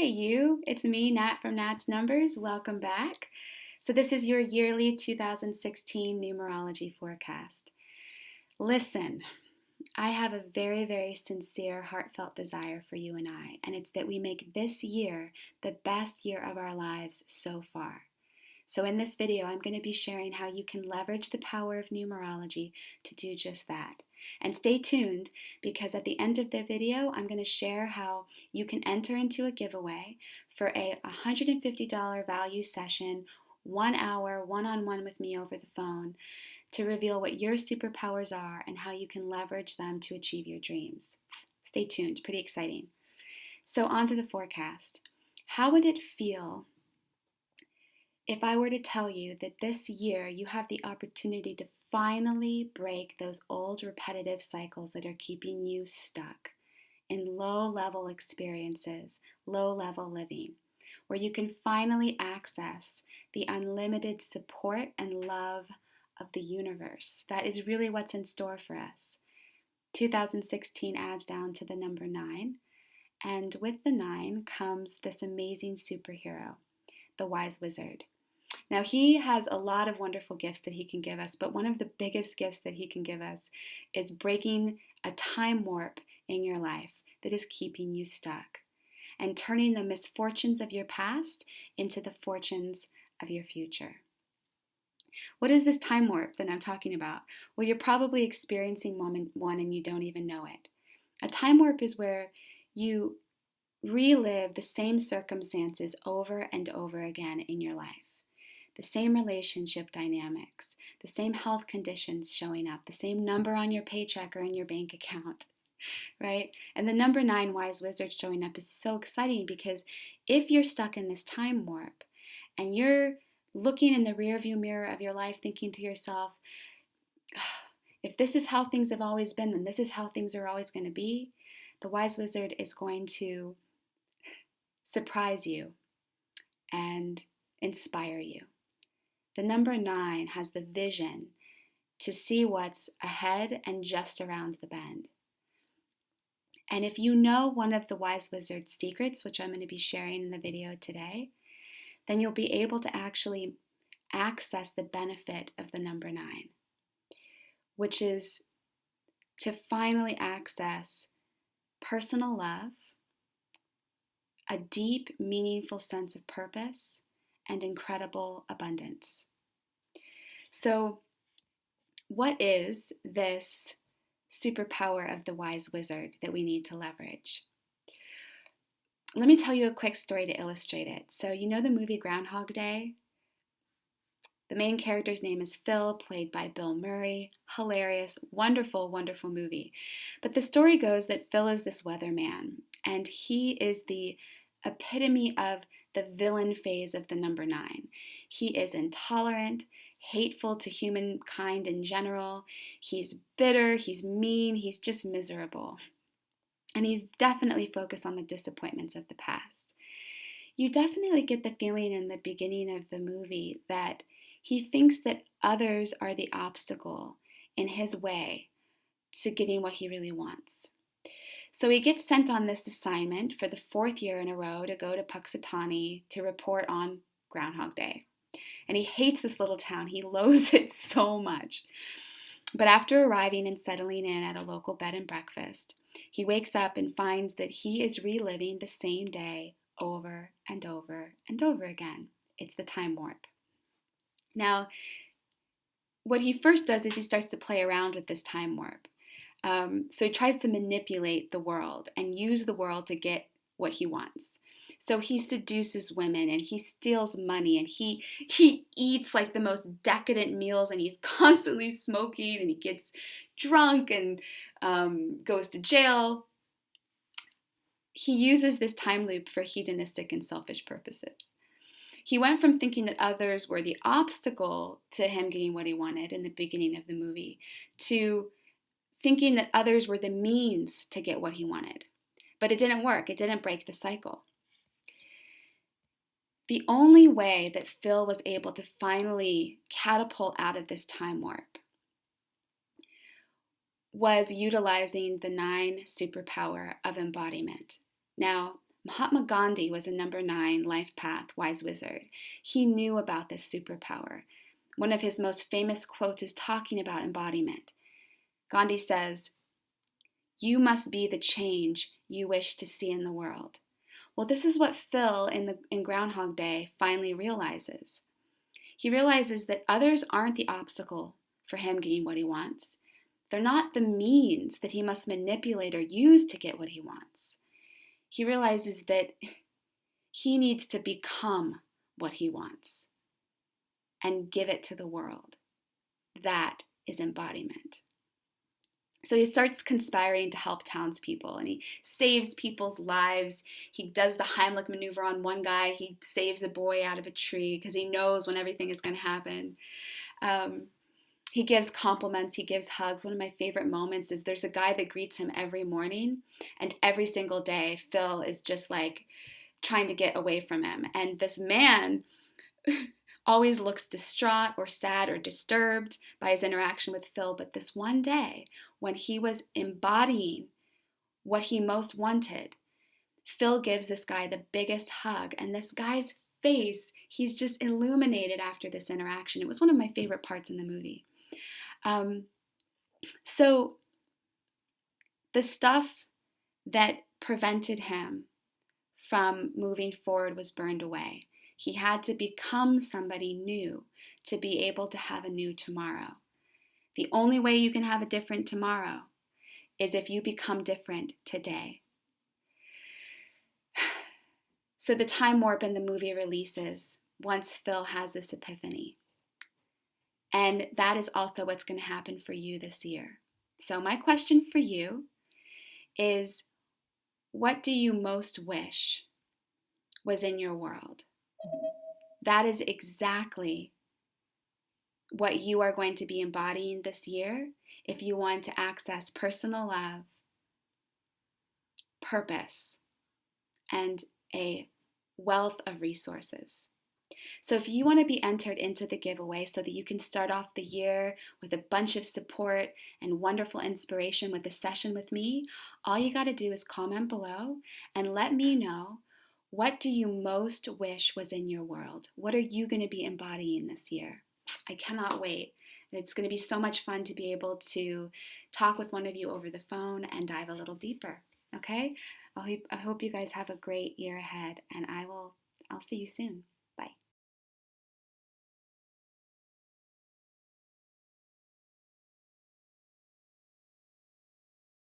Hey you, it's me, Nat from Nat's Numbers. Welcome back. So this is your yearly 2016 numerology forecast. Listen, I have a very, very sincere, heartfelt desire for you and I, and it's that we make this year the best year of our lives so far. So in this video, I'm going to be sharing how you can leverage the power of numerology to do just that. And stay tuned because at the end of the video, I'm going to share how you can enter into a giveaway for a $150 value session, 1 hour, one-on-one with me over the phone to reveal what your superpowers are and how you can leverage them to achieve your dreams. Stay tuned, pretty exciting. So on to the forecast. How would it feel if I were to tell you that this year you have the opportunity to finally break those old repetitive cycles that are keeping you stuck in low-level experiences, low-level living, where you can finally access the unlimited support and love of the universe? That is really what's in store for us. 2016 adds down to the number 9, and with the 9 comes this amazing superhero, the Wise Wizard. Now, he has a lot of wonderful gifts that he can give us, but one of the biggest gifts that he can give us is breaking a time warp in your life that is keeping you stuck and turning the misfortunes of your past into the fortunes of your future. What is this time warp that I'm talking about? Well, you're probably experiencing one and you don't even know it. A time warp is where you relive the same circumstances over and over again in your life. The same relationship dynamics, the same health conditions showing up, the same number on your paycheck or in your bank account, right? And the number 9 Wise Wizard showing up is so exciting because if you're stuck in this time warp and you're looking in the rearview mirror of your life thinking to yourself, if this is how things have always been, then this is how things are always going to be, the Wise Wizard is going to surprise you and inspire you. The number 9 has the vision to see what's ahead and just around the bend. And if you know one of the Wise Wizard's secrets, which I'm going to be sharing in the video today, then you'll be able to actually access the benefit of the number 9, which is to finally access personal love, a deep, meaningful sense of purpose, and incredible abundance. So, what is this superpower of the Wise Wizard that we need to leverage? Let me tell you a quick story to illustrate it. So, you know the movie Groundhog Day? The main character's name is Phil, played by Bill Murray. Hilarious, wonderful, wonderful movie. But the story goes that Phil is this weatherman, and he is the epitome of the villain phase of the number 9. He is intolerant, hateful to humankind in general. He's bitter, he's mean, he's just miserable. And he's definitely focused on the disappointments of the past. You definitely get the feeling in the beginning of the movie that he thinks that others are the obstacle in his way to getting what he really wants. So he gets sent on this assignment for the 4th year in a row to go to Puxatawny to report on Groundhog Day. And he hates this little town. He loathes it so much. But after arriving and settling in at a local bed and breakfast, he wakes up and finds that he is reliving the same day over and over and over again. It's the time warp. Now, what he first does is he starts to play around with this time warp. So he tries to manipulate the world and use the world to get what he wants. So he seduces women and he steals money and he eats like the most decadent meals and he's constantly smoking and he gets drunk and goes to jail. He uses this time loop for hedonistic and selfish purposes. He went from thinking that others were the obstacle to him getting what he wanted in the beginning of the movie to thinking that others were the means to get what he wanted. But it didn't work. It didn't break the cycle. The only way that Phil was able to finally catapult out of this time warp was utilizing the 9 superpower of embodiment. Now, Mahatma Gandhi was a number 9 life path wise wizard. He knew about this superpower. One of his most famous quotes is talking about embodiment. Gandhi says, "You must be the change you wish to see in the world." Well, this is what Phil in Groundhog Day finally realizes. He realizes that others aren't the obstacle for him getting what he wants. They're not the means that he must manipulate or use to get what he wants. He realizes that he needs to become what he wants and give it to the world. That is embodiment. So he starts conspiring to help townspeople, and he saves people's lives. He does the Heimlich maneuver on one guy. He saves a boy out of a tree because he knows when everything is going to happen. He gives compliments. He gives hugs. One of my favorite moments is there's a guy that greets him every morning, and every single day Phil is just like trying to get away from him. And this man always looks distraught or sad or disturbed by his interaction with Phil. But this one day, when he was embodying what he most wanted, Phil gives this guy the biggest hug. And this guy's face, he's just illuminated after this interaction. It was one of my favorite parts in the movie. So the stuff that prevented him from moving forward was burned away. He had to become somebody new to be able to have a new tomorrow. The only way you can have a different tomorrow is if you become different today. So the time warp in the movie releases once Phil has this epiphany. And that is also what's going to happen for you this year. So my question for you is, what do you most wish was in your world? That is exactly what you are going to be embodying this year if you want to access personal love, purpose, and a wealth of resources. So if you want to be entered into the giveaway so that you can start off the year with a bunch of support and wonderful inspiration with a session with me, all you got to do is comment below and let me know, what do you most wish was in your world? What are you going to be embodying this year? I cannot wait. It's going to be so much fun to be able to talk with one of you over the phone and dive a little deeper. Okay? I hope you guys have a great year ahead, and I'll see you soon.